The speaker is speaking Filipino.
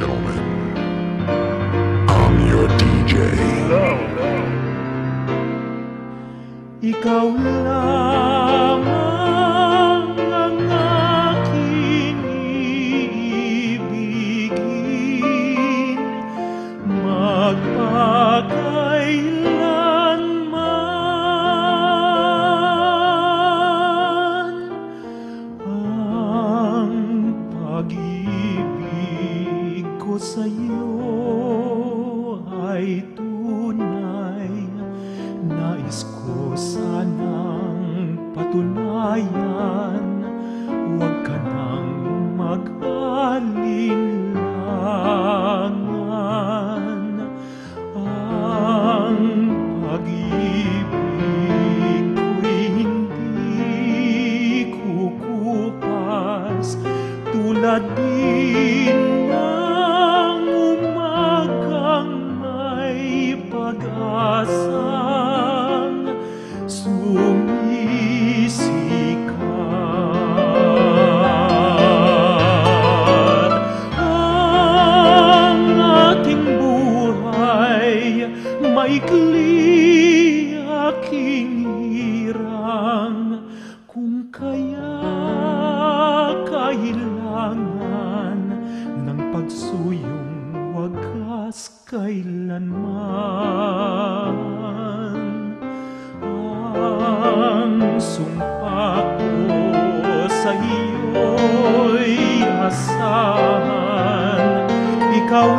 gentlemen, I'm your DJ. Ikaw lamang ang aking ibigin magpakailanman. Ang pag-ibig ko sa'yo ay tunay. Nais ko sanang patunayan, huwag ka nang mag-alinlangan. Ang pag-ibig ko'y hindi kukupas, tulad din ng umagang may pag-asang sumisikat. Ang ating buhay maikli, aking hirang, kung kaya kailangan ng pagsuyong wagas kailanman. Ang sumpa ko sa iyo'y asahan, ikaw